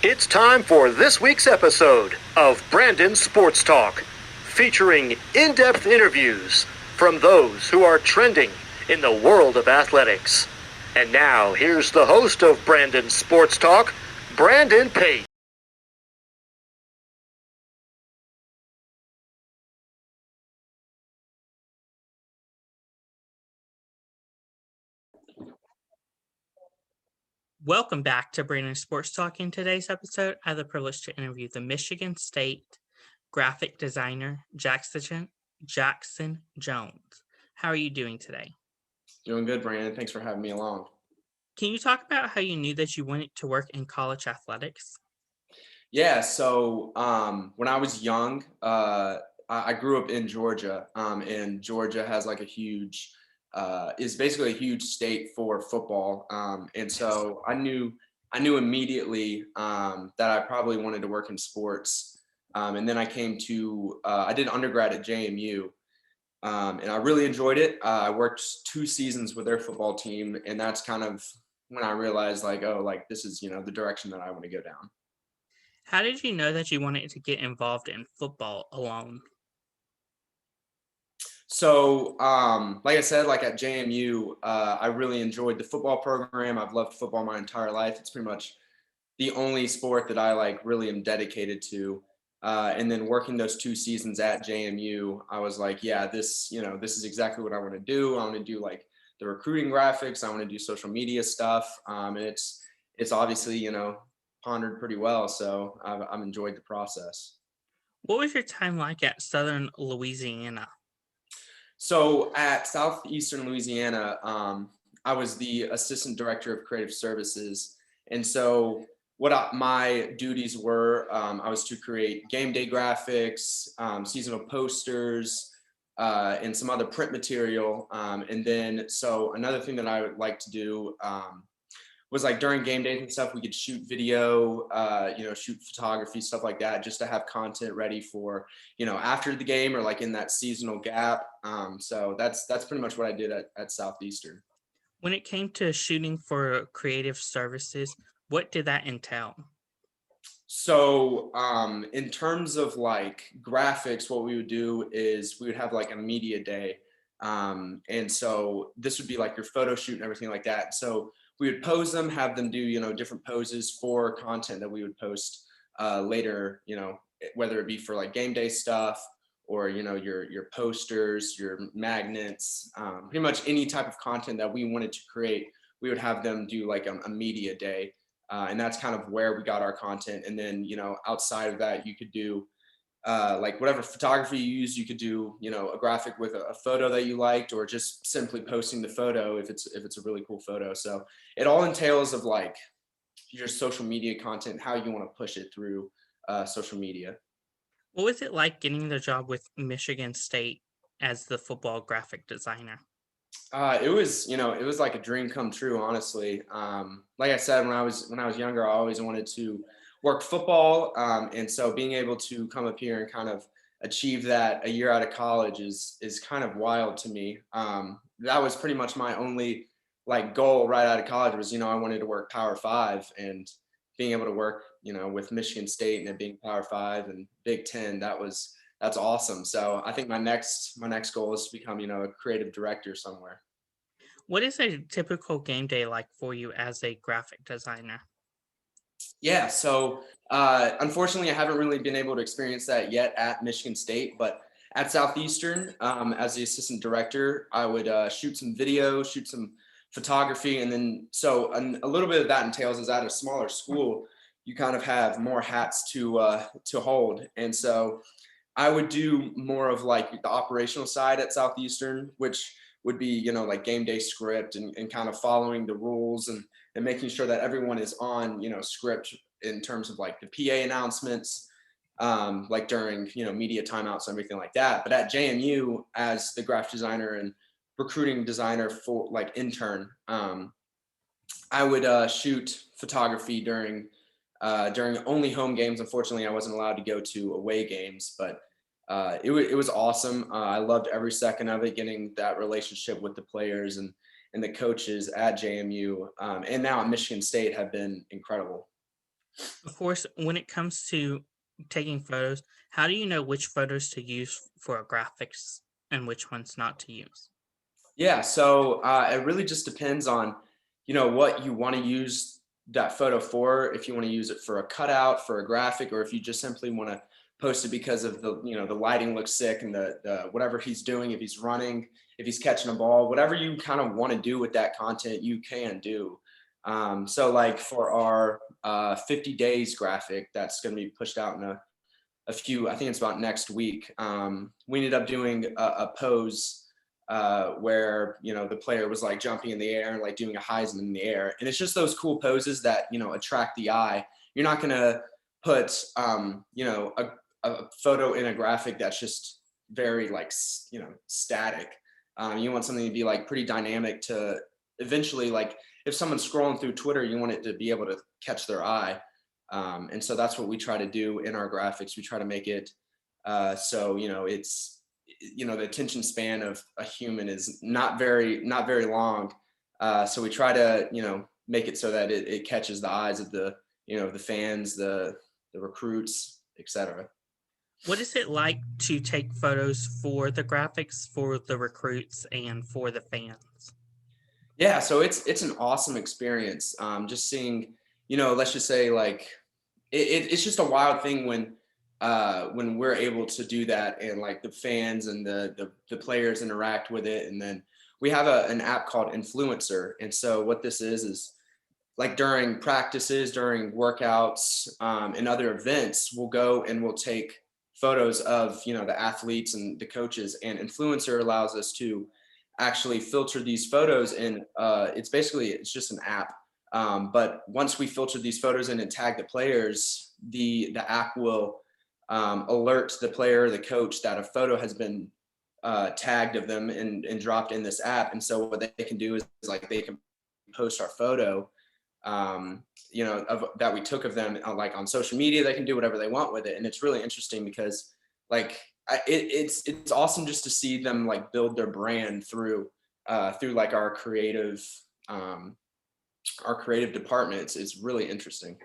It's time for this week's episode of Brandon Sports Talk, featuring in-depth interviews from those who are trending in the world of athletics. And now, here's the host of Brandon Sports Talk, Brandon Pate. Welcome back to Brandon Sports Talk. In today's episode, I have the privilege to interview the Michigan State graphic designer, Jackson Jones. How are you doing today? Doing good, Brandon. Thanks for having me along. Can you talk about how you knew that you wanted to work in college athletics? Yeah, so when I was young, I grew up in Georgia, and Georgia has like is basically a huge state for football, and so I knew immediately that I probably wanted to work in sports, and then I did undergrad at JMU, and I really enjoyed it. I worked 2 seasons with their football team, and that's kind of when I realized this is the direction that I want to go down. How did you know that you wanted to get involved in football alone? So, like I said, like at JMU, I really enjoyed the football program. I've loved football my entire life. It's pretty much the only sport that I really am dedicated to. And then working those 2 seasons at JMU, I was like, yeah, this is exactly what I want to do. I want to do like the recruiting graphics. I want to do social media stuff. And it's obviously, pondered pretty well. So I've enjoyed the process. What was your time like at Southern Louisiana? So at Southeastern Louisiana, I was the assistant director of creative services. And so my duties were, I was to create game day graphics, seasonal posters, and some other print material. And then, so another thing that I would like to do was like during game days and stuff, we could shoot video, shoot photography, stuff like that, just to have content ready for, after the game or like in that seasonal gap. So that's pretty much what I did at Southeastern. When it came to shooting for creative services, what did that entail? So in terms of like graphics, what we would do is we would have like a media day. And so this would be like your photo shoot and everything like that. So we would pose them, have them do, different poses for content that we would post later, whether it be for like game day stuff or, your posters, your magnets, pretty much any type of content that we wanted to create, we would have them do like a media day. And that's kind of where we got our content. And then, outside of that, you could do like whatever photography you use. You could do, a graphic with a photo that you liked, or just simply posting the photo if it's a really cool photo. So it all entails of like your social media content, how you want to push it through social media. What was it like getting the job with Michigan State as the football graphic designer? It was like a dream come true, honestly. Like I said, when I was younger, I always wanted to work football. And so being able to come up here and kind of achieve that a year out of college is kind of wild to me. That was pretty much my only like goal right out of college was, I wanted to work Power Five, and being able to work, with Michigan State and it being Power Five and Big Ten, that's awesome. So I think my next goal is to become, a creative director somewhere. What is a typical game day like for you as a graphic designer? Yeah, so unfortunately, I haven't really been able to experience that yet at Michigan State, but at Southeastern, as the assistant director, I would shoot some video, shoot some photography, and then a little bit of that entails is at a smaller school, you kind of have more hats to hold, and so I would do more of like the operational side at Southeastern, which would be, like game day script and kind of following the rules and making sure that everyone is on, script in terms of like the PA announcements, like during, media timeouts and everything like that. But at JMU, as the graphic designer and recruiting designer for like intern, I would shoot photography during only home games. Unfortunately, I wasn't allowed to go to away games, but it was awesome. I loved every second of it, getting that relationship with the players and the coaches at JMU, and now at Michigan State have been incredible. Of course, when it comes to taking photos, how do you know which photos to use for graphics and which ones not to use? Yeah, so it really just depends on, what you want to use that photo for. If you want to use it for a cutout, for a graphic, or if you just simply want to post it because of the lighting looks sick and the whatever he's doing, if he's running, if he's catching a ball, whatever you kind of want to do with that content, you can do. So like for our 50 days graphic, that's going to be pushed out in a few, I think it's about next week. We ended up doing a pose where the player was like jumping in the air and like doing a Heisman in the air, and it's just those cool poses that attract the eye. You're not gonna put a photo in a graphic that's just very like static. You want something to be like pretty dynamic to eventually, like if someone's scrolling through Twitter, you want it to be able to catch their eye. And so that's what we try to do in our graphics. We try to make it so it's the attention span of a human is not very long. So we try to make it so that it catches the eyes of the fans, the recruits, etc. What is it like to take photos for the graphics, for the recruits, and for the fans? Yeah, so it's an awesome experience. Just seeing, let's just say like it's just a wild thing when we're able to do that and like the fans and the players interact with it. And then we have an app called Influencer. And so what this is like during practices, during workouts, and other events, we'll go and we'll take photos of the athletes and the coaches. And Influencer allows us to actually filter these photos, and it's just an app. But once we filter these photos in and tag the players, the app will alert the player or the coach that a photo has been tagged of them and dropped in this app. And so what they can do is like they can post our photo, that we took of them like on social media. They can do whatever they want with it, and it's really interesting because like it's awesome just to see them like build their brand through like our creative department. It's really interesting.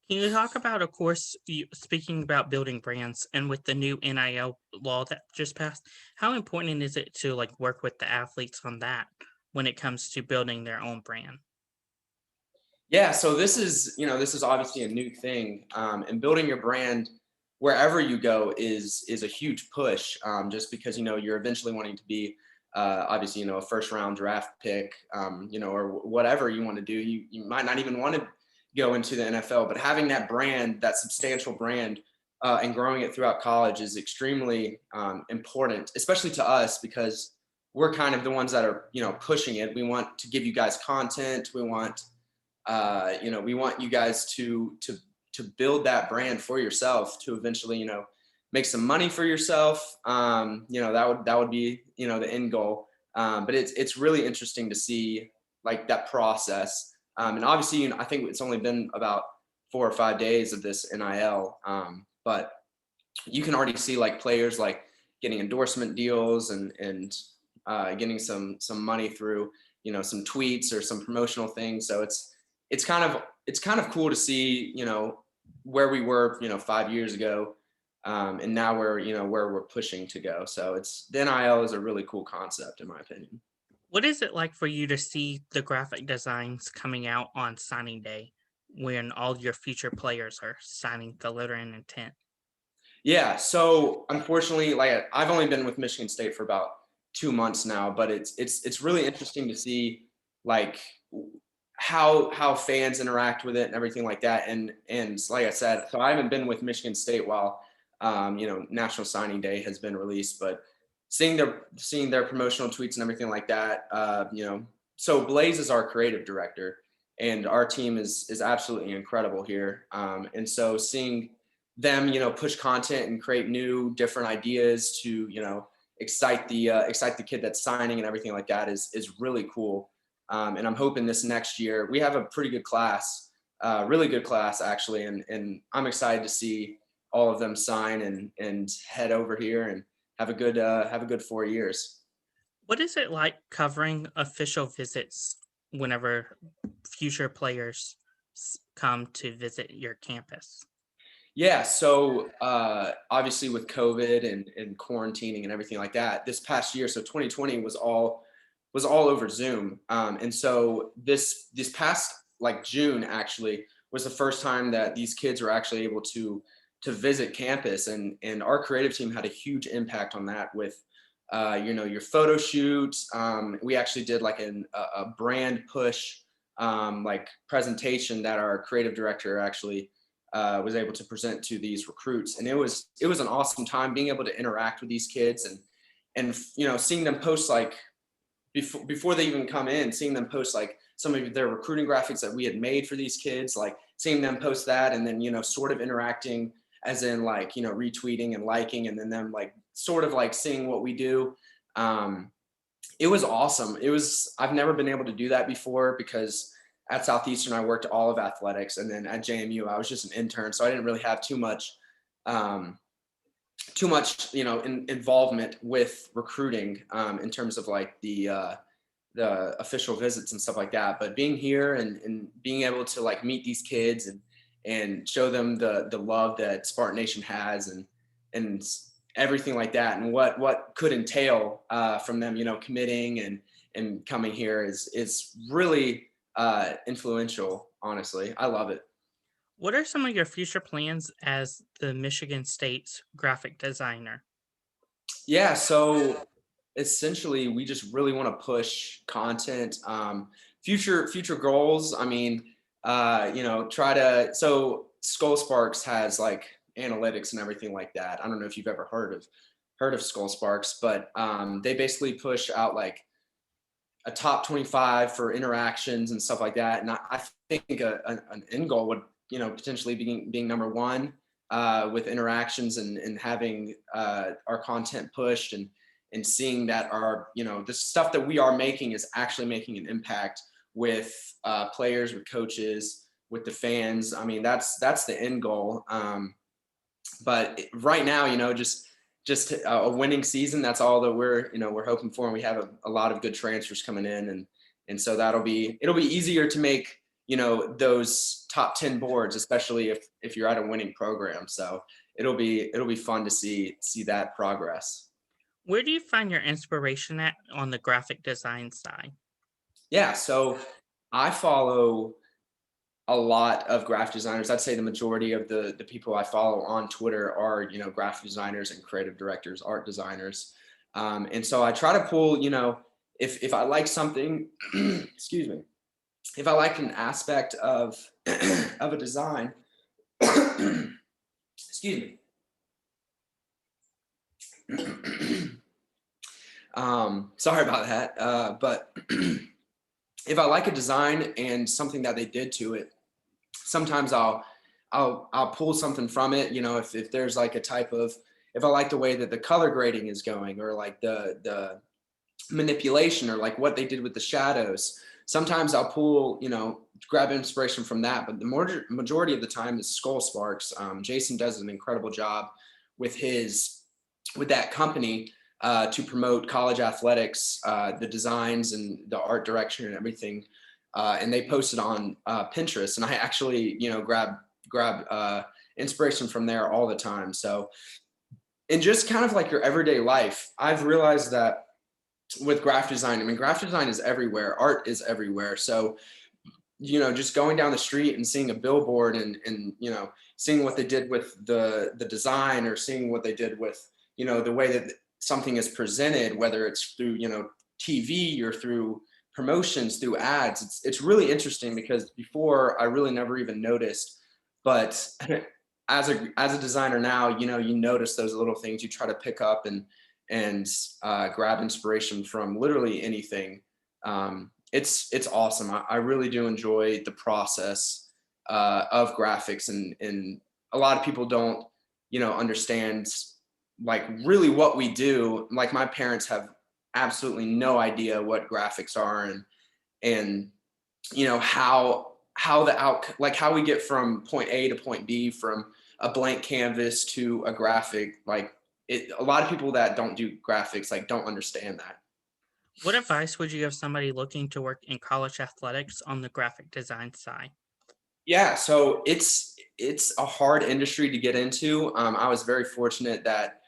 Can you talk about, of course, speaking about building brands and with the new NIL law that just passed, how important is it to like work with the athletes on that when it comes to building their own brand? Yeah, so this is obviously a new thing, and building your brand wherever you go is a huge push, just because you're eventually wanting to be obviously a first round draft pick, or whatever you want to do. You might not even want to go into the NFL, but having that brand, that substantial brand, and growing it throughout college is extremely important, especially to us because we're kind of the ones that are pushing it. We want to give you guys content. We want you guys to build that brand for yourself to eventually make some money for yourself. That would be the end goal. But it's really interesting to see like that process. And obviously I think it's only been about 4 or 5 days of this NIL, but you can already see like players like getting endorsement deals and getting some money through some tweets or some promotional things. So it's kind of cool to see where we were 5 years ago, and now where we're pushing to go. So it's the NIL is a really cool concept in my opinion. What is it like for you to see the graphic designs coming out on signing day when all your future players are signing the letter and intent? Yeah, so unfortunately, like I've only been with Michigan State for about 2 months now, but it's really interesting to see like how fans interact with it and everything like that. And like I said, so I haven't been with Michigan State while National Signing Day has been released, but seeing their promotional tweets and everything like that, so Blaze is our creative director, and our team is absolutely incredible here. And so seeing them push content and create new different ideas to excite the kid that's signing and everything like that is really cool. And I'm hoping this next year we have a pretty good class, really good class actually, and I'm excited to see all of them sign and head over here and have a good 4 years. What is it like covering official visits whenever future players come to visit your campus? Yeah, so obviously with COVID and quarantining and everything like that, this past year, so 2020 was all over Zoom, and so this past like June actually was the first time that these kids were actually able to visit campus, and our creative team had a huge impact on that with your photo shoots. We actually did like a brand push like presentation that our creative director actually was able to present to these recruits, and it was an awesome time being able to interact with these kids and seeing them post like before they even come in, seeing them post like some of their recruiting graphics that we had made for these kids, like seeing them post that, and then sort of interacting as in like retweeting and liking, and then them like sort of like seeing what we do. It was awesome. I've never been able to do that before because at Southeastern I worked all of athletics, and then at JMU I was just an intern, so I didn't really have um, too much involvement with recruiting in terms of like the official visits and stuff like that. But being here and being able to like meet these kids and show them the love that Spartan Nation has and everything like that, and what could entail from them committing and coming here is really influential. Honestly, I love it. What are some of your future plans as the Michigan State's graphic designer? Yeah, so essentially we just really want to push content. Future goals, I mean, try to, so Skull Sparks has like analytics and everything like that. I don't know if you've ever heard of Skull Sparks, but they basically push out like a top 25 for interactions and stuff like that. And I think an end goal would, potentially being number one with interactions and having our content pushed and seeing that the stuff that we are making is actually making an impact with players, with coaches, with the fans. I mean, that's the end goal. But right now, just a winning season. That's all that we're hoping for, and we have a lot of good transfers coming in, and so it'll be easier to make those top 10 boards, especially if you're at a winning program. So it'll be fun to see that progress. Where do you find your inspiration at on the graphic design side? Yeah, so I follow a lot of graphic designers. I'd say the majority of the people I follow on Twitter are graphic designers and creative directors, art designers, and so I try to pull if I like something, excuse me, if I like an aspect of of a design, excuse me. Sorry about that, but if I like a design and something that they did to it, sometimes I'll pull something from it. If there's like a type of, if I like the way that the color grading is going, or like the manipulation, or like what they did with the shadows, sometimes I'll pull, grab inspiration from that. But the majority of the time is Skull Sparks. Jason does an incredible job with that company to promote college athletics, the designs and the art direction and everything. And they posted on Pinterest, and I actually, grab inspiration from there all the time. So, in just kind of like your everyday life, I've realized that with graphic design, I mean, graphic design is everywhere, art is everywhere. So, just going down the street and seeing a billboard and seeing what they did with the design, or seeing what they did with, the way that something is presented, whether it's through, TV or through promotions, through ads. It's really interesting because before I really never even noticed, but as a designer now, you notice those little things. You try to pick up and grab inspiration from literally anything. It's awesome. I really do enjoy the process of graphics, and a lot of people don't understand like really what we do. Like my parents have absolutely no idea what graphics are, and how like how we get from point A to point B, from a blank canvas to a graphic. Like a lot of people that don't do graphics like don't understand that. What advice would you give somebody looking to work in college athletics on the graphic design side? Yeah, so it's a hard industry to get into. I was very fortunate that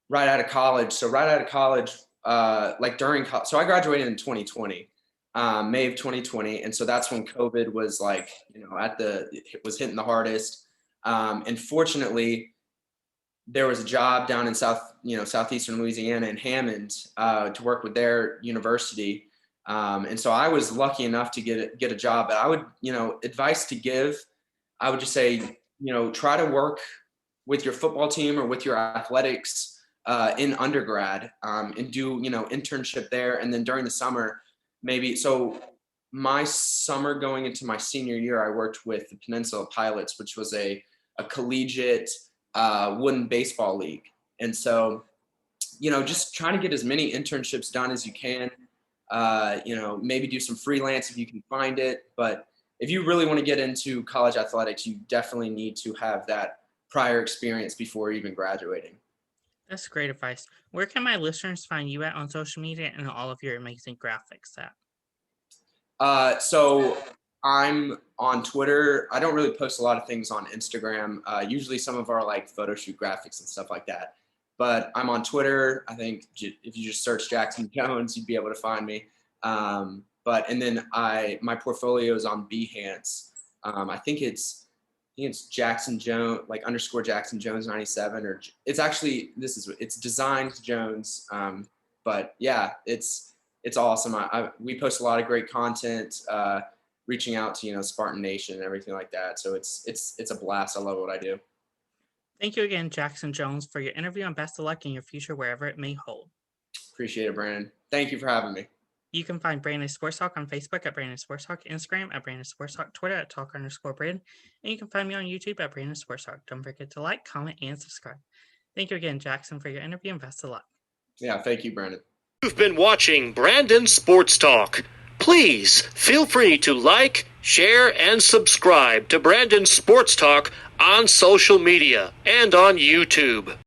right out of college. So right out of college, like during college, so I graduated in 2020, May of 2020, and so that's when COVID was like, it was hitting the hardest. And fortunately, there was a job down in southeastern Louisiana in Hammond to work with their university. And so I was lucky enough to get a job. But I would, advice to give, I would just say, try to work with your football team or with your athletics in undergrad, and do, internship there. And then during the summer, maybe. So my summer going into my senior year, I worked with the Peninsula Pilots, which was a collegiate wooden baseball league. And so, just trying to get as many internships done as you can. Maybe do some freelance if you can find it. But if you really want to get into college athletics, you definitely need to have that prior experience before even graduating. That's great advice. Where can my listeners find you at on social media and all of your amazing graphics at? So I'm on Twitter. I don't really post a lot of things on Instagram. Usually some of our like photo shoot graphics and stuff like that. But I'm on Twitter. I think if you just search Jackson Jones, you'd be able to find me. And then my portfolio is on Behance. I think it's Jackson Jones, like _ Jackson Jones 97, or it's actually it's designed Jones. But yeah, it's awesome. We post a lot of great content, reaching out to Spartan Nation and everything like that. So it's a blast. I love what I do. Thank you again, Jackson Jones, for your interview, and best of luck in your future wherever it may hold. Appreciate it, Brandon. Thank you for having me. You can find Brandon Sports Talk on Facebook at Brandon Sports Talk, Instagram at Brandon Sports Talk, Twitter at Talk_Brandon, and you can find me on YouTube at Brandon Sports Talk. Don't forget to like, comment, and subscribe. Thank you again, Jackson, for your interview, and best of luck. Yeah, thank you, Brandon. You've been watching Brandon Sports Talk. Please feel free to like, share, and subscribe to Brandon Sports Talk on social media and on YouTube.